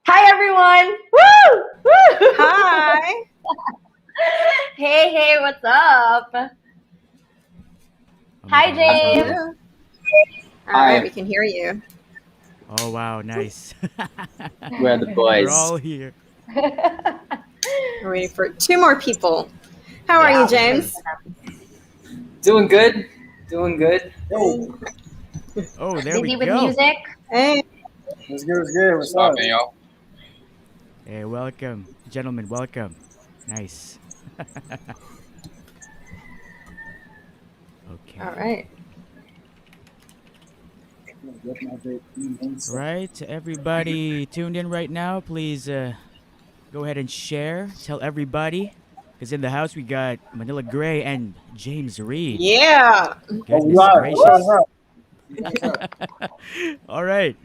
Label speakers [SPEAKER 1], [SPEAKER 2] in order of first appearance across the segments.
[SPEAKER 1] Hi everyone! Woo! Woo!
[SPEAKER 2] Hi!
[SPEAKER 1] Hey, what's up? Hi, James.
[SPEAKER 2] All right, we can hear you.
[SPEAKER 3] Oh, wow, nice.
[SPEAKER 4] We're the boys.
[SPEAKER 3] We're all here.
[SPEAKER 2] We're waiting for 2 more people. How are you, James?
[SPEAKER 4] Doing good. Doing good.
[SPEAKER 3] Oh, there we
[SPEAKER 1] Busy
[SPEAKER 3] go.
[SPEAKER 1] with music?
[SPEAKER 2] Hey.
[SPEAKER 5] What's good? What's up?
[SPEAKER 6] Y'all?
[SPEAKER 3] Hey, welcome. Gentlemen, welcome. Nice. Okay.
[SPEAKER 2] All right.
[SPEAKER 3] Right, everybody tuned in right now, please go ahead and share. Tell everybody. Because in the house we got Manila Gray and James Reid.
[SPEAKER 2] Yeah.
[SPEAKER 3] Goodness gracious. All right.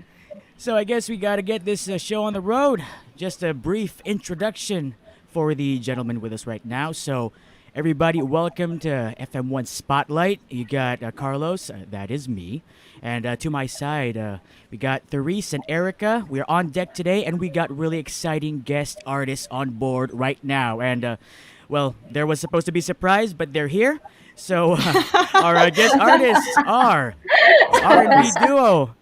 [SPEAKER 3] So I guess we got to get this show on the road. Just a brief introduction for the gentleman with us right now. So everybody, welcome to FM1 Spotlight. You got Carlos, that is me. And to my side, we got Therese and Erika. We're on deck today, and we got really exciting guest artists on board right now. And, well, there was supposed to be a surprise, but they're here. So our guest artists are R&B duo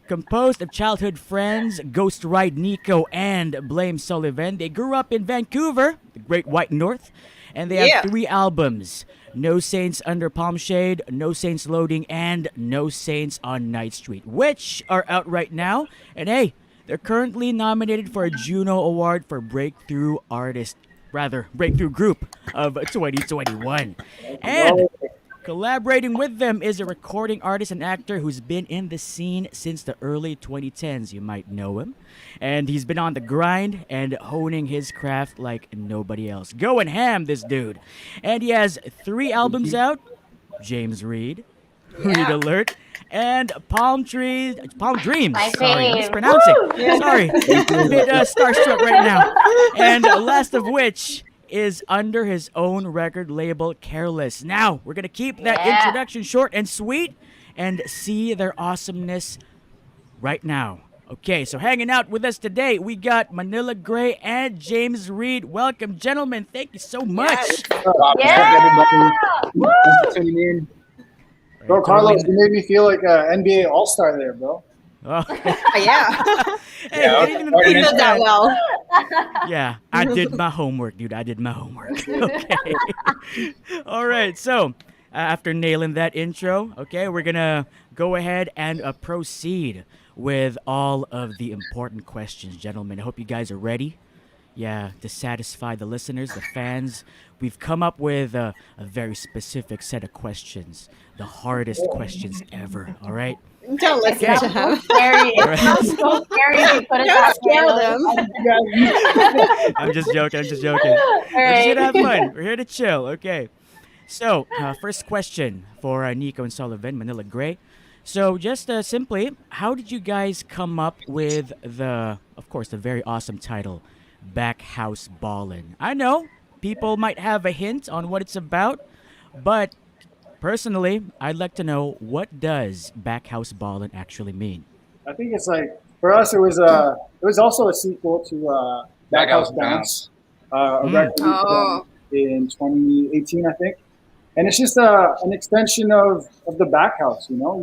[SPEAKER 3] composed of childhood friends Ghost Ride Nico and Blame Sullivan. They grew up in Vancouver, the Great White North, and they have 3 albums: No Saints Under Palm Shade, No Saints Loading, and No Saints on Night Street, which are out right now. And hey, they're currently nominated for a Juno Award for Breakthrough Group of 2021. And collaborating with them is a recording artist and actor who's been in the scene since the early 2010s. You might know him. And he's been on the grind and honing his craft like nobody else. Going ham, this dude. And he has 3 albums out. James Reid, Reid Alert, and Palm Dreams. Sorry, mispronouncing. Sorry, a bit starstruck right now. And last of which is under his own record label, Careless. Now, we're going to keep that introduction short and sweet and see their awesomeness right now. Okay, so hanging out with us today, we got Manila Gray and James Reid. Welcome, gentlemen. Thank you so much.
[SPEAKER 5] Everybody. Thanks for tuning in. Bro, Carlos, you made me feel like an NBA All-Star there, bro.
[SPEAKER 3] Oh.
[SPEAKER 2] Hey, you did that well.
[SPEAKER 3] Yeah, I did my homework, dude. I did my homework. Okay. All right, so after nailing that intro, okay, we're going to go ahead and proceed with all of the important questions, gentlemen. I hope you guys are ready. Yeah, to satisfy the listeners, the fans. We've come up with a very specific set of questions, the hardest questions ever, all right?
[SPEAKER 2] Don't listen to him.
[SPEAKER 1] Scary. It's so scary to put it
[SPEAKER 2] Don't
[SPEAKER 1] that
[SPEAKER 2] scare them.
[SPEAKER 3] I'm just joking. We're just gonna have fun. We're here to chill, okay? So, first question for Nico and Sullivan, Manila Gray. So, just simply, how did you guys come up with the very awesome title, Backhouse Ballin'? I know people might have a hint on what it's about, but personally, I'd like to know, what does Backhouse Ballin' actually mean?
[SPEAKER 5] I think it's like, for us, it was also a sequel to Backhouse Bounce, a record in 2018, I think. And it's just an extension of the Backhouse, you know?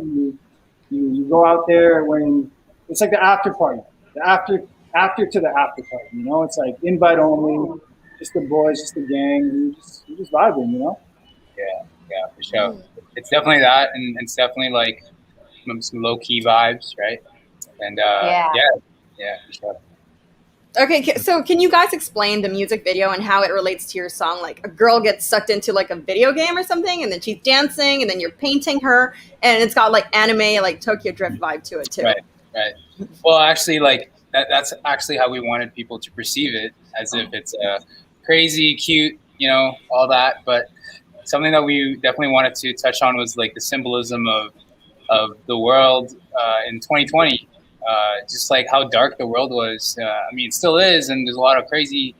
[SPEAKER 5] You go out there when, it's like the after party after to the after party. You know, it's like invite only, just the boys, just the gang. And you're just vibing. You know.
[SPEAKER 6] Yeah, for sure. It's definitely that, and it's definitely like some low key vibes, right? And yeah, for sure.
[SPEAKER 2] Okay, so can you guys explain the music video and how it relates to your song? Like a girl gets sucked into like a video game or something, and then she's dancing, and then you're painting her, and it's got like anime, like Tokyo Drift vibe to it too.
[SPEAKER 6] Right. Well, actually, like that's actually how we wanted people to perceive it, as if it's crazy, cute, you know, all that. But something that we definitely wanted to touch on was like the symbolism of the world in 2020. Just like how dark the world was. I mean, it still is, and there's a lot of crazy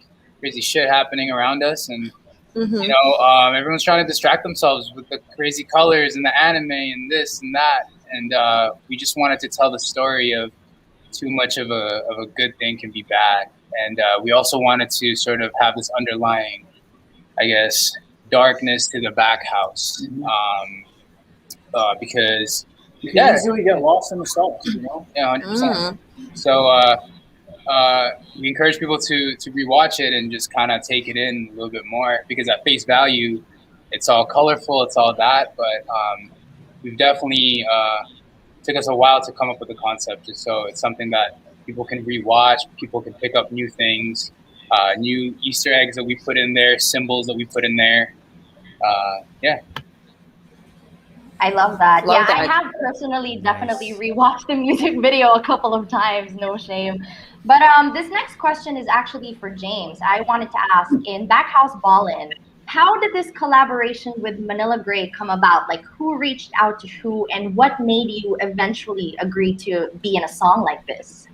[SPEAKER 6] shit happening around us, and you know, everyone's trying to distract themselves with the crazy colors and the anime and this and that, and we just wanted to tell the story of too much of a good thing can be bad, and we also wanted to sort of have this underlying, I guess, darkness to the Backhouse, because.
[SPEAKER 5] You can easily get lost in the sauce, you know?
[SPEAKER 6] Yeah, 100%. So we encourage people to rewatch it and just kind of take it in a little bit more, because at face value, it's all colorful, it's all that, but we've definitely took us a while to come up with the concept, just so it's something that people can rewatch, people can pick up new things, new Easter eggs that we put in there, symbols that we put in there. Yeah.
[SPEAKER 1] I love that.
[SPEAKER 2] Love that.
[SPEAKER 1] I have personally definitely rewatched the music video a couple of times, no shame. But this next question is actually for James. I wanted to ask, in Backhouse Ballin, how did this collaboration with Manila Grey come about? Like, who reached out to who, and what made you eventually agree to be in a song like this?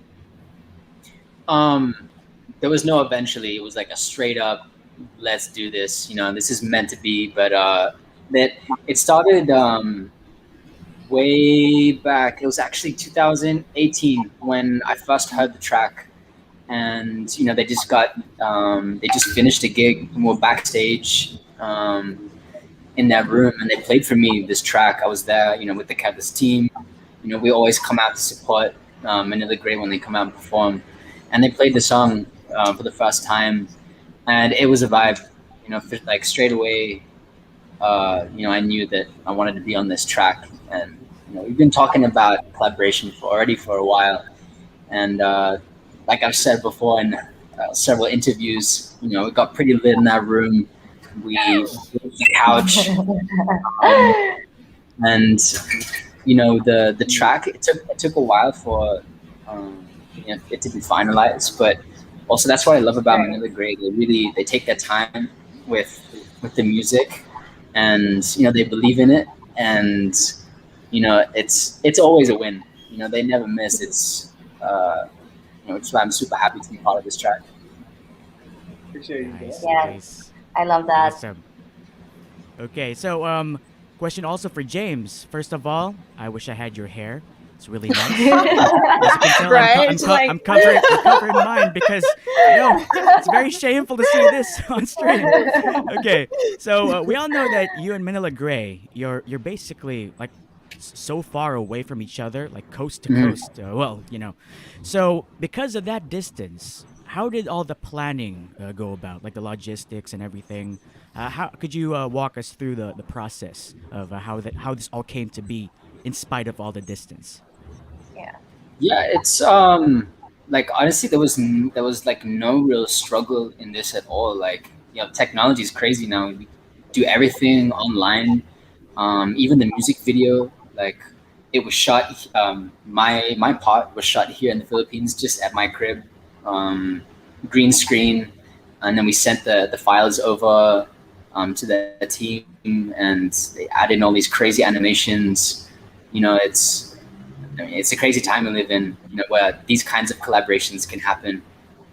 [SPEAKER 7] There was no eventually. It was like a straight up, let's do this. You know, this is meant to be. But that it started way back. It was actually 2018 when I first heard the track, and you know they just finished a gig and we were backstage in that room, and they played for me this track. I was there, you know, with the Catalyst team. You know, we always come out to support Manila Grey when they come out and perform, and they played the song for the first time, and it was a vibe. You know, like straight away. You know, I knew that I wanted to be on this track, and you know, we've been talking about collaboration for a while, and like I've said before in several interviews, you know, it got pretty lit in that room. We the couch, and you know, the track. It took a while for you know, it to be finalized, but also that's what I love about Manila Grey. They take their time with the music. And you know, they believe in it, and you know, it's always a win. You know, they never miss. It's you know, it's why I'm super happy to be part of this track.
[SPEAKER 5] Appreciate you.
[SPEAKER 1] Yes, I love that.
[SPEAKER 3] Awesome. Okay, so question also for James. First of all, I wish I had your hair. It's really nice. As you can tell,
[SPEAKER 2] Right?
[SPEAKER 3] I'm covering mine because you know, it's very shameful to see this on stream. Okay, so we all know that you and Manila Grey, you're basically like so far away from each other, like coast to coast. Well, you know, so because of that distance, how did all the planning go about, like the logistics and everything? How could you walk us through the process of how this all came to be, in spite of all the distance?
[SPEAKER 7] Yeah, it's like honestly, there was like no real struggle in this at all. Like, you know, technology is crazy now. We do everything online. Even the music video, like it was shot. My part was shot here in the Philippines, just at my crib, green screen, and then we sent the files over to the team, and they added in all these crazy animations. You know, it's a crazy time we live in, you know, where these kinds of collaborations can happen,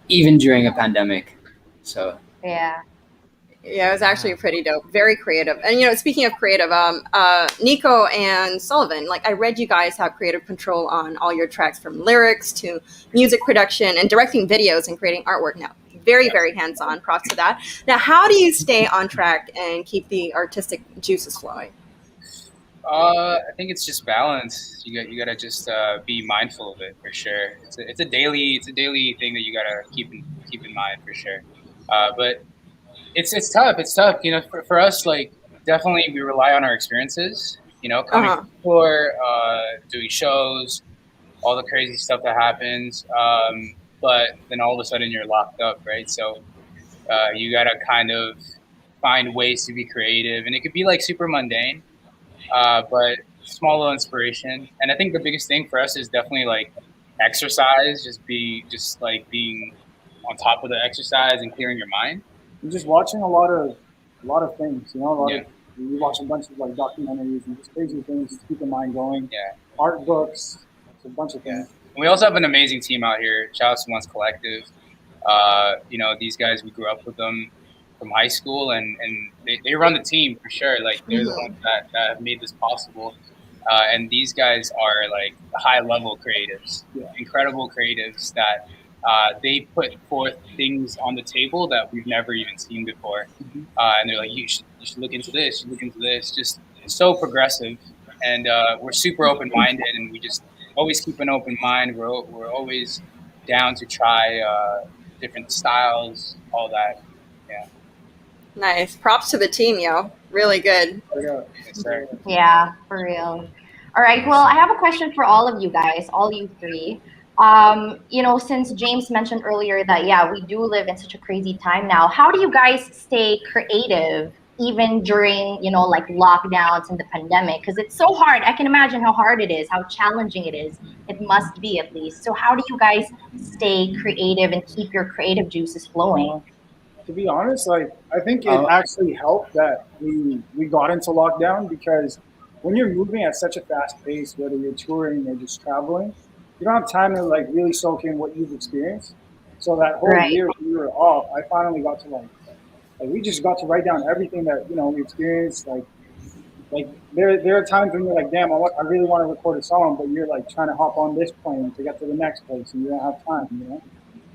[SPEAKER 7] even during a pandemic. So
[SPEAKER 1] Yeah,
[SPEAKER 2] it was actually pretty dope. Very creative. And you know, speaking of creative, Nico and Sullivan, like I read you guys have creative control on all your tracks, from lyrics to music production and directing videos and creating artwork now. Very, very hands-on. Props to that. Now, how do you stay on track and keep the artistic juices flowing?
[SPEAKER 6] I think it's just balance. You gotta just be mindful of it for sure. It's a daily thing that you gotta keep in mind for sure. But it's tough. It's tough. For us, like definitely we rely on our experiences. Coming
[SPEAKER 2] Uh-huh.
[SPEAKER 6] from tour, doing shows, all the crazy stuff that happens. But then all of a sudden you're locked up, right? So you gotta kind of find ways to be creative, and it could be like super mundane, but small little inspiration. And I think the biggest thing for us is definitely like exercise, just like being on top of the exercise and clearing your mind.
[SPEAKER 5] I'm just watching a lot of things.
[SPEAKER 6] Yeah.
[SPEAKER 5] You watch a bunch of like documentaries and just crazy things to keep your mind going.
[SPEAKER 6] Yeah.
[SPEAKER 5] Art books, it's a bunch of
[SPEAKER 6] Yeah.
[SPEAKER 5] things.
[SPEAKER 6] We also have an amazing team out here. Shout out to Once Collective. These guys, we grew up with them from high school, and they run the team for sure. Like they're the ones that have made this possible. And these guys are like high level creatives, incredible creatives that they put forth things on the table that we've never even seen before. And they're like, you should look into this, you look into this. Just so progressive, and we're super open minded, and we just always keep an open mind. We're always down to try different styles, all that. Yeah.
[SPEAKER 2] Nice. Props to the team, yo. Really good.
[SPEAKER 6] Yes, sir.
[SPEAKER 1] Yeah, for real. All right. Well, I have a question for all of you guys, all you three. Since James mentioned earlier that, yeah, we do live in such a crazy time now. How do you guys stay creative even during, like lockdowns and the pandemic? Because it's so hard. I can imagine how hard it is, how challenging it is. It must be, at least. So how do you guys stay creative and keep your creative juices flowing?
[SPEAKER 5] To be honest, like I think it actually helped that we got into lockdown, because when you're moving at such a fast pace, whether you're touring or just traveling, you don't have time to like really soak in what you've experienced. So that whole
[SPEAKER 1] Right.
[SPEAKER 5] year we were off, I finally got to like we just got to write down everything that we experienced. Like there are times when you're like, damn, I really want to record a song, but you're like trying to hop on this plane to get to the next place, and you don't have time.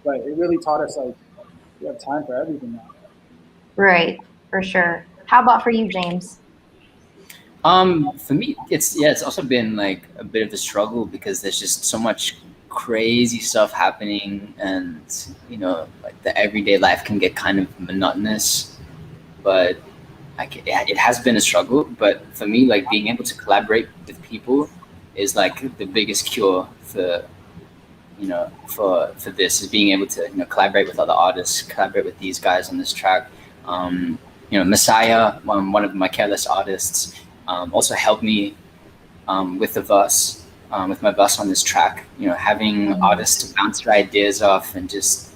[SPEAKER 5] But it really taught us like we have time for everything now.
[SPEAKER 1] Right, for sure. How about for you, James?
[SPEAKER 7] For me, it's also been like a bit of a struggle, because there's just so much crazy stuff happening, and like the everyday life can get kind of monotonous. But it has been a struggle. But for me, like being able to collaborate with people is like the biggest cure for this, is being able to collaborate with other artists, collaborate with these guys on this track. Messiah, one of my Careless artists, also helped me with the verse, with my verse on this track. Having artists to bounce their ideas off and just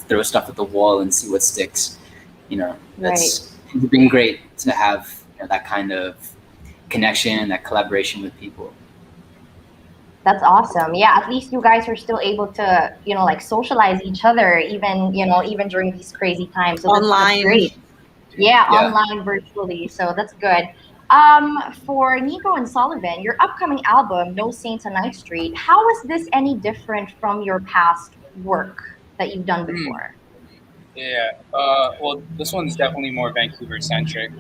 [SPEAKER 7] throw stuff at the wall and see what sticks. It's been great to have that kind of connection, that collaboration with people.
[SPEAKER 1] That's awesome. Yeah, at least you guys are still able to, like socialize each other, even during these crazy times. So that's great. Yeah, online, virtually. So that's good. For Nico and Sullivan, your upcoming album, No Saints on Ninth Street, how is this any different from your past work that you've done before?
[SPEAKER 6] Yeah. Well, this one's definitely more Vancouver centric.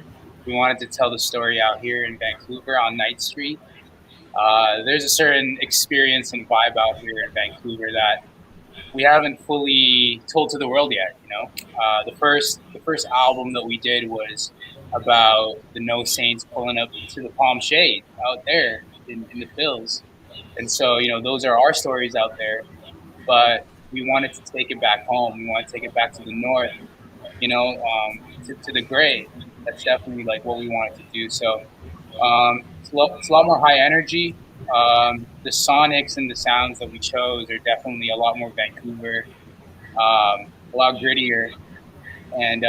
[SPEAKER 6] We wanted to tell the story out here in Vancouver on Ninth Street. There's a certain experience and vibe out here in Vancouver that we haven't fully told to the world yet. The first album that we did was about the No Saints pulling up to the Palm Shade out there in the Phils, and so those are our stories out there. But we wanted to take it back home. We want to take it back to the north. To the gray. That's definitely like what we wanted to do. So it's a lot more high energy. The sonics and the sounds that we chose are definitely a lot more Vancouver, a lot grittier, and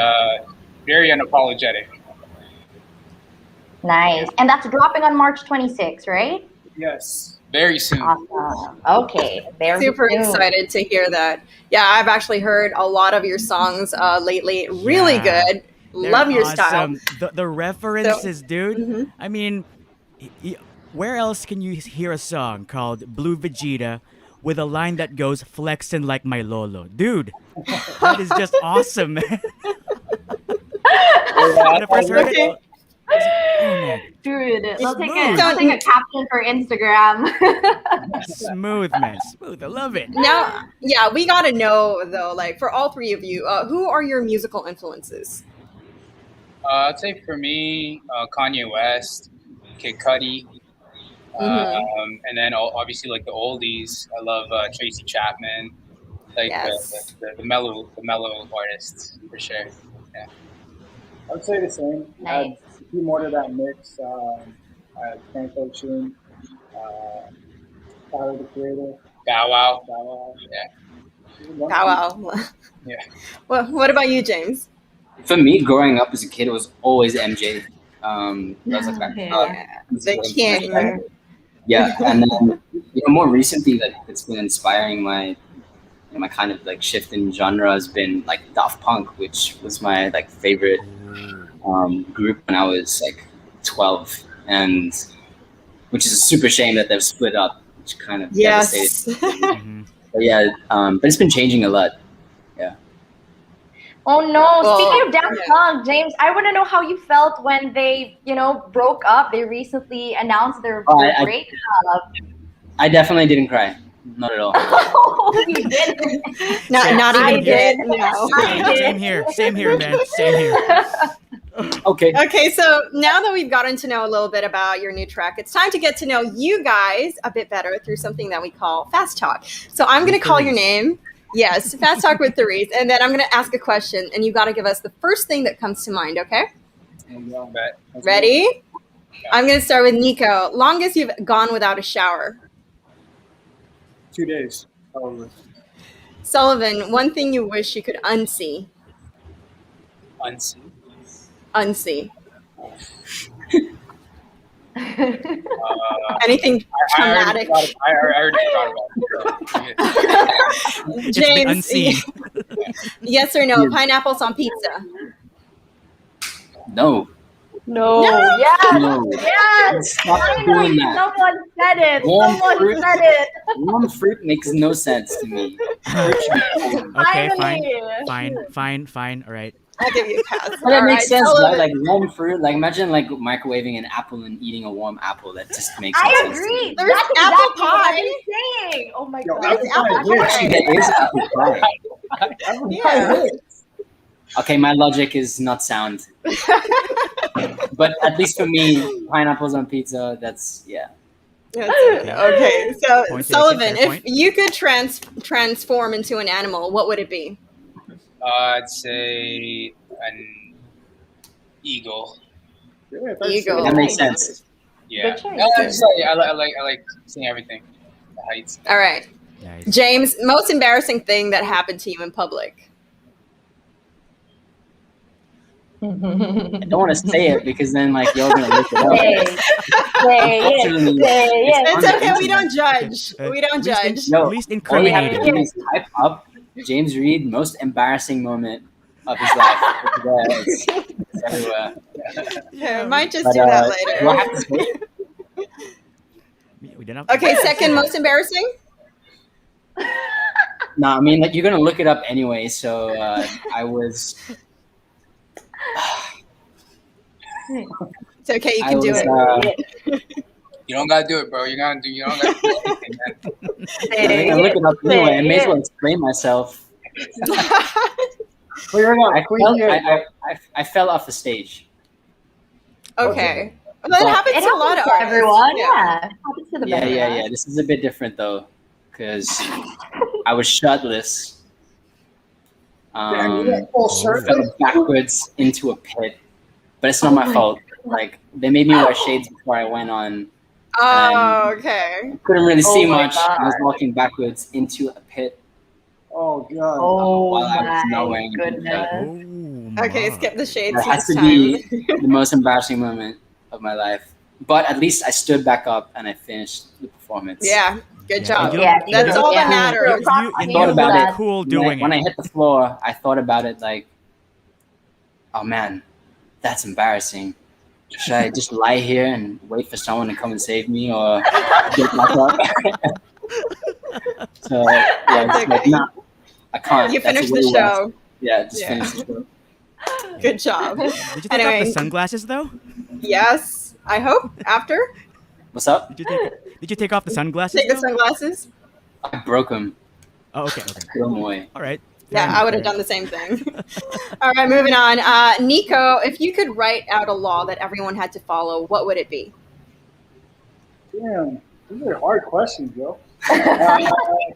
[SPEAKER 6] very unapologetic.
[SPEAKER 1] Nice. And that's dropping on March 26th, right?
[SPEAKER 5] Yes.
[SPEAKER 6] Very soon.
[SPEAKER 1] Awesome. Okay. Very
[SPEAKER 2] Super
[SPEAKER 1] soon.
[SPEAKER 2] excited to hear that. Yeah, I've actually heard a lot of your songs lately. Really good.
[SPEAKER 3] They're
[SPEAKER 2] Love your style.
[SPEAKER 3] awesome. The references, dude. I mean, where else can you hear a song called Blue Vegeta with a line that goes flexing like my lolo? Dude, that is just awesome, man. When I first heard it, oh, man.
[SPEAKER 1] Dude, let's take
[SPEAKER 3] Smooth.
[SPEAKER 1] a caption for Instagram.
[SPEAKER 3] Smooth, man. Smooth. I love it.
[SPEAKER 2] Now, yeah, we gotta know though, like for all three of you, who are your musical influences?
[SPEAKER 6] I'd say for me, Kanye West, Kid Cudi, and then obviously like the oldies. I love Tracy Chapman, like
[SPEAKER 2] Yes.
[SPEAKER 6] the mellow artists for sure. Yeah.
[SPEAKER 5] I would say the same.
[SPEAKER 1] Nice.
[SPEAKER 5] Add a few more to that mix. Frank Ocean, Tyler the Creator,
[SPEAKER 6] Bow Wow.
[SPEAKER 5] Bow Wow.
[SPEAKER 6] Yeah.
[SPEAKER 2] Wow.
[SPEAKER 6] Yeah.
[SPEAKER 2] Well, what about you, James?
[SPEAKER 7] For me, growing up as a kid, it was always MJ. That was like my
[SPEAKER 2] The king.
[SPEAKER 7] Yeah, and then more recently, like it's been inspiring my kind of like shift in genre has been like Daft Punk, which was my like favorite group when I was like 12, and which is a super shame that they've split up, which kind of devastated.
[SPEAKER 3] Mhm.
[SPEAKER 7] But yeah, but it's been changing a lot.
[SPEAKER 1] Oh no!
[SPEAKER 2] Well,
[SPEAKER 1] Speaking of Daft Punk, James, I want to know how you felt when they, broke up. They recently announced their breakup.
[SPEAKER 7] I definitely didn't cry, not at all.
[SPEAKER 1] Oh, you didn't.
[SPEAKER 2] Not
[SPEAKER 1] I
[SPEAKER 2] even
[SPEAKER 1] did.
[SPEAKER 2] good. No.
[SPEAKER 1] I did.
[SPEAKER 3] Same here, man. Same here.
[SPEAKER 7] Okay.
[SPEAKER 2] Okay, so now that we've gotten to know a little bit about your new track, it's time to get to know you guys a bit better through something that we call Fast Talk. So I'm going to call your name. Yes, Fast Talk with Therese. And then I'm going to ask a question, and you got to give us the first thing that comes to mind, okay?
[SPEAKER 6] Bet.
[SPEAKER 2] Ready? I'm going to start with Nico. Longest you've gone without a shower?
[SPEAKER 5] 2 days, probably.
[SPEAKER 2] Sullivan, one thing you wish you could unsee?
[SPEAKER 6] Unseen.
[SPEAKER 2] Unsee. Anything traumatic?
[SPEAKER 6] I already thought about it.
[SPEAKER 3] It's the
[SPEAKER 2] James,
[SPEAKER 3] unseen.
[SPEAKER 2] yes or no? Pineapples on pizza?
[SPEAKER 7] No.
[SPEAKER 1] No.
[SPEAKER 2] No.
[SPEAKER 1] Yes.
[SPEAKER 7] No.
[SPEAKER 1] Yes.
[SPEAKER 7] Stop
[SPEAKER 1] Finally,
[SPEAKER 7] doing that.
[SPEAKER 1] someone said it.
[SPEAKER 7] Warm
[SPEAKER 1] Someone
[SPEAKER 7] fruit.
[SPEAKER 1] said it.
[SPEAKER 7] Warm fruit makes no sense to me.
[SPEAKER 3] Okay,
[SPEAKER 1] Finally.
[SPEAKER 3] fine. All right.
[SPEAKER 2] I'll give you a pass.
[SPEAKER 7] But it
[SPEAKER 2] All
[SPEAKER 7] makes
[SPEAKER 2] right,
[SPEAKER 7] sense,
[SPEAKER 2] Sullivan.
[SPEAKER 7] right? Like warm fruit. Like imagine like microwaving an apple and eating a warm apple. That just makes no
[SPEAKER 1] I
[SPEAKER 7] sense.
[SPEAKER 1] agree.
[SPEAKER 2] There's
[SPEAKER 1] That's
[SPEAKER 2] apple
[SPEAKER 1] exactly what I've
[SPEAKER 2] pie.
[SPEAKER 1] been saying. Oh my
[SPEAKER 5] Yo,
[SPEAKER 1] god.
[SPEAKER 2] There's
[SPEAKER 5] apple
[SPEAKER 2] apple
[SPEAKER 5] pie.
[SPEAKER 7] Actually,
[SPEAKER 2] pie.
[SPEAKER 7] there is apple pie.
[SPEAKER 5] Apple
[SPEAKER 2] Yeah.
[SPEAKER 5] pie hits.
[SPEAKER 7] Okay, my logic is not sound. But at least for me, pineapples on pizza. That's yeah.
[SPEAKER 2] Okay, so
[SPEAKER 3] Point taken,
[SPEAKER 2] Sullivan,
[SPEAKER 3] fair
[SPEAKER 2] if
[SPEAKER 3] point.
[SPEAKER 2] you could transform into an animal, what would it be?
[SPEAKER 6] I'd say an eagle.
[SPEAKER 5] Yeah, that's
[SPEAKER 2] Eagle.
[SPEAKER 7] That makes sense.
[SPEAKER 6] Yeah.
[SPEAKER 1] Good choice.
[SPEAKER 6] No, I just I like seeing everything. The heights.
[SPEAKER 2] All right,
[SPEAKER 3] Nice.
[SPEAKER 2] James, most embarrassing thing that happened to you in public?
[SPEAKER 7] I don't want to say it because then like you're gonna look it up.
[SPEAKER 1] Say it.
[SPEAKER 7] Unfortunately,
[SPEAKER 1] Say it.
[SPEAKER 2] It's
[SPEAKER 7] on the
[SPEAKER 2] okay, we
[SPEAKER 7] internet.
[SPEAKER 2] don't judge. We don't judge.
[SPEAKER 7] No,
[SPEAKER 3] At least
[SPEAKER 7] all you have
[SPEAKER 3] incriminating.
[SPEAKER 7] to do is type up James Reid most embarrassing moment of his life. It's everywhere.
[SPEAKER 2] Yeah, might just
[SPEAKER 7] But,
[SPEAKER 2] do that
[SPEAKER 7] do I
[SPEAKER 2] later.
[SPEAKER 7] have to say it?
[SPEAKER 3] We didn't.
[SPEAKER 2] Okay, second most embarrassing?
[SPEAKER 7] No, I mean like you're gonna look it up anyway. So I was.
[SPEAKER 2] It's okay, you
[SPEAKER 7] I
[SPEAKER 2] can do
[SPEAKER 7] was,
[SPEAKER 2] it.
[SPEAKER 6] You don't gotta do it, bro. You don't gotta do anything, man.
[SPEAKER 7] I'm gonna look it up anyway. I may as well explain myself.
[SPEAKER 5] Clear it up. Clear it up.
[SPEAKER 7] I fell off the stage.
[SPEAKER 2] Okay. Well, that happens
[SPEAKER 1] It
[SPEAKER 2] to a lot of
[SPEAKER 1] happens to
[SPEAKER 2] artists.
[SPEAKER 1] everyone. Yeah. It happens to the best of us.
[SPEAKER 7] Yeah. This is a bit different though, because I was shirtless.
[SPEAKER 5] Damn, you got full shirt.
[SPEAKER 7] Fell backwards into a pit, but it's not my fault. Like they made me wear shades before I went on.
[SPEAKER 2] Oh, okay.
[SPEAKER 7] Couldn't really see
[SPEAKER 1] my
[SPEAKER 7] much. I was
[SPEAKER 1] God.
[SPEAKER 7] walking backwards into a pit.
[SPEAKER 5] Oh god.
[SPEAKER 1] Oh
[SPEAKER 7] while I was not
[SPEAKER 1] my
[SPEAKER 7] wearing a
[SPEAKER 1] goodness.
[SPEAKER 3] Oh,
[SPEAKER 2] Okay,
[SPEAKER 3] my.
[SPEAKER 2] skip the shades
[SPEAKER 7] That has
[SPEAKER 2] this
[SPEAKER 7] to
[SPEAKER 2] time.
[SPEAKER 7] be the most embarrassing moment of my life. But at least I stood back up and I finished the performance.
[SPEAKER 2] Yeah, good job.
[SPEAKER 3] You
[SPEAKER 1] Yeah,
[SPEAKER 3] look-
[SPEAKER 2] That's all that
[SPEAKER 1] yeah.
[SPEAKER 2] matters.
[SPEAKER 3] And
[SPEAKER 7] thought
[SPEAKER 3] you
[SPEAKER 7] about
[SPEAKER 3] look
[SPEAKER 7] it.
[SPEAKER 3] cool doing
[SPEAKER 7] When I
[SPEAKER 3] it.
[SPEAKER 7] hit the floor, I thought about it like, oh man, that's embarrassing. Should I just lie here and wait for someone to come and save me, or get back up? So yeah, it's like, nah, I can't.
[SPEAKER 2] You
[SPEAKER 7] That's
[SPEAKER 2] finished
[SPEAKER 7] way
[SPEAKER 2] the
[SPEAKER 7] worse.
[SPEAKER 2] show.
[SPEAKER 7] Yeah, just
[SPEAKER 2] Yeah.
[SPEAKER 7] finish the show.
[SPEAKER 2] Good job.
[SPEAKER 3] Did you take off
[SPEAKER 2] Anyway.
[SPEAKER 3] the sunglasses though?
[SPEAKER 2] Yes. I hope after.
[SPEAKER 7] What's up?
[SPEAKER 3] Did you take off the sunglasses?
[SPEAKER 2] Take the
[SPEAKER 3] though?
[SPEAKER 2] sunglasses.
[SPEAKER 7] I broke them.
[SPEAKER 3] Oh, okay.
[SPEAKER 7] Threw 'em away.
[SPEAKER 3] All right.
[SPEAKER 2] Yeah,
[SPEAKER 3] Fair
[SPEAKER 2] I would have
[SPEAKER 3] enough,
[SPEAKER 2] done the same thing. All right, moving on. Nico, if you could write out a law that everyone had to follow, what would it be?
[SPEAKER 5] Damn, these are hard questions, yo.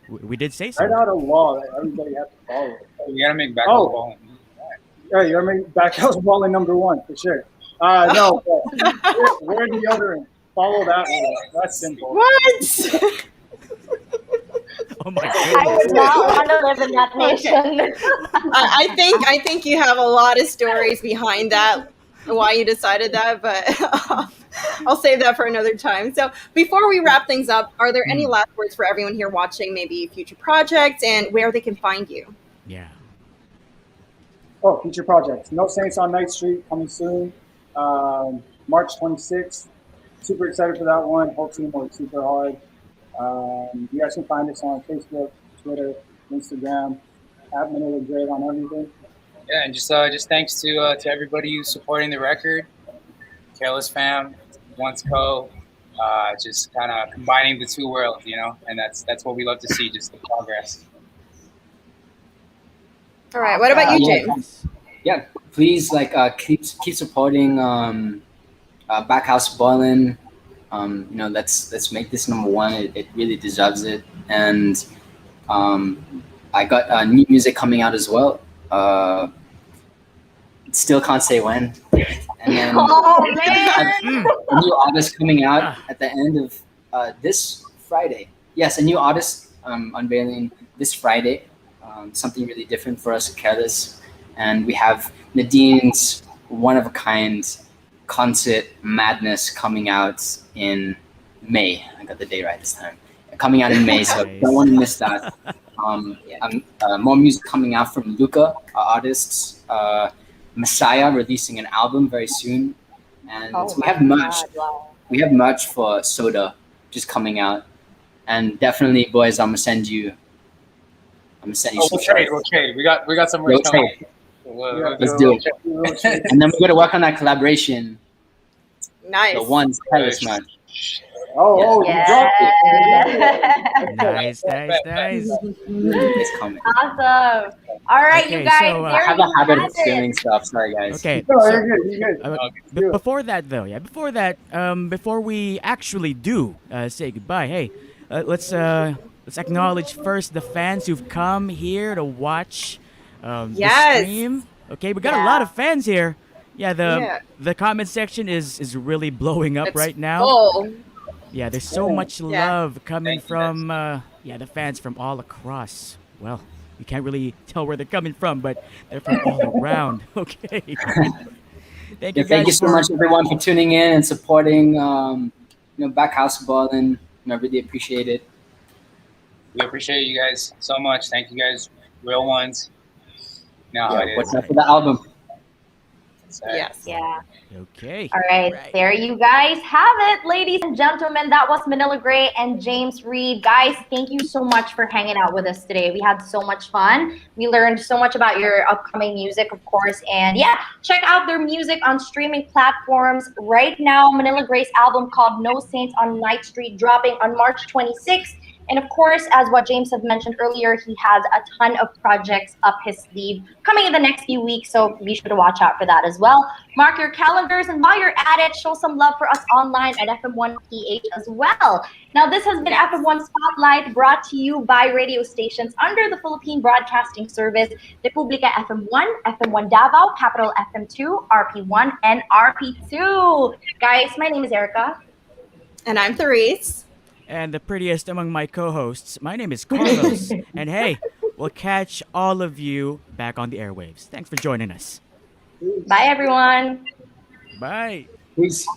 [SPEAKER 3] We did say so.
[SPEAKER 5] Write out a law that everybody has to follow.
[SPEAKER 6] We gotta make Backhouse Ballin.
[SPEAKER 5] Yeah, you're making Backhouse Ballin #1 for sure. No, but wear deodorant. Follow that rule. That's simple.
[SPEAKER 2] What?
[SPEAKER 3] Oh my
[SPEAKER 1] I
[SPEAKER 3] goodness.
[SPEAKER 1] would not want to live in that nation.
[SPEAKER 2] I think you have a lot of stories behind that, why you decided that, but I'll save that for another time. So before we wrap things up, are there any last words for everyone here watching, maybe future projects and where they can find you?
[SPEAKER 3] Yeah.
[SPEAKER 5] Oh, future projects. No Saints on Night Street coming soon. March 26th. Super excited for that one. Whole team worked super hard. You guys can find us on Facebook, Twitter, Instagram, at Manila Grade on everything.
[SPEAKER 6] Yeah, and just thanks to everybody who's supporting the record, Careless Fam, Once Co, just kind of combining the two worlds, you know, and that's what we love to see, just the progress.
[SPEAKER 2] All right. What about you, James?
[SPEAKER 7] Yeah, please keep supporting Backhouse Ballin. Let's make this #1. It really deserves it. And I got new music coming out as well. Still can't say when. And then
[SPEAKER 1] Oh man!
[SPEAKER 7] a new artist coming out at the end of this Friday. Yes, a new artist unveiling this Friday. Something really different for us at Careless. And we have Nadine's one-of-a-kind concert Madness coming out in May. I got the day right this time. Coming out in May, so don't want to miss that. More music coming out from Luca, our artists. Messiah releasing an album very soon. And we have merch.
[SPEAKER 1] Wow.
[SPEAKER 7] We have merch for Soda just coming out. And definitely, boys, I'm gonna send you some
[SPEAKER 6] We'll trade. We got some merch coming.
[SPEAKER 7] Let's do it. And then we're gonna work on that collaboration.
[SPEAKER 2] Nice.
[SPEAKER 7] The one's Careless man.
[SPEAKER 5] You dropped it.
[SPEAKER 3] Nice.
[SPEAKER 7] It's coming.
[SPEAKER 1] Awesome. All right,
[SPEAKER 3] Okay,
[SPEAKER 1] you guys.
[SPEAKER 3] so,
[SPEAKER 7] I have a habit of stealing stuff. Sorry, guys.
[SPEAKER 3] Okay.
[SPEAKER 5] No,
[SPEAKER 3] so-
[SPEAKER 5] you're good.
[SPEAKER 3] Before that, before we actually do say goodbye, hey, let's acknowledge first the fans who've come here to watch the
[SPEAKER 2] Yes.
[SPEAKER 3] stream. Okay, we got a lot of fans here. Yeah,
[SPEAKER 2] Yeah.
[SPEAKER 3] the comment section is really blowing up
[SPEAKER 2] It's
[SPEAKER 3] right now.
[SPEAKER 2] full.
[SPEAKER 3] Yeah, there's so much
[SPEAKER 2] Yeah.
[SPEAKER 3] love coming
[SPEAKER 6] Thank you,
[SPEAKER 3] from the fans from all across. Well, you can't really tell where they're coming from, but they're from all around. Okay. Thank you guys.
[SPEAKER 7] Thank you so much, everyone, for tuning in and supporting. Backhouse Ballin. I really appreciate it.
[SPEAKER 6] We appreciate you guys so much. Thank you guys, real ones.
[SPEAKER 7] What's up for the album?
[SPEAKER 2] Yes.
[SPEAKER 1] Yeah.
[SPEAKER 3] Okay.
[SPEAKER 1] All right. There you guys have it, ladies and gentlemen. That was Manila Gray and James Reid. Guys, thank you so much for hanging out with us today. We had so much fun. We learned so much about your upcoming music, of course. And yeah, check out their music on streaming platforms right now. Manila Gray's album called No Saints on Night Street dropping on March 26th. And of course, as what James had mentioned earlier, he has a ton of projects up his sleeve coming in the next few weeks, so be sure to watch out for that as well. Mark your calendars, and while you're at it, show some love for us online at FM1PH as well. Now, this has been FM1 Spotlight, brought to you by radio stations under the Philippine Broadcasting Service, Republica FM1, FM1 Davao, Capital FM2, RP1, and RP2. Guys, my name is Erika.
[SPEAKER 2] And I'm Therese.
[SPEAKER 3] And the prettiest among my co-hosts, my name is Carlos. And hey, we'll catch all of you back on the airwaves. Thanks for joining us.
[SPEAKER 1] Bye, everyone.
[SPEAKER 3] Bye.
[SPEAKER 7] Peace.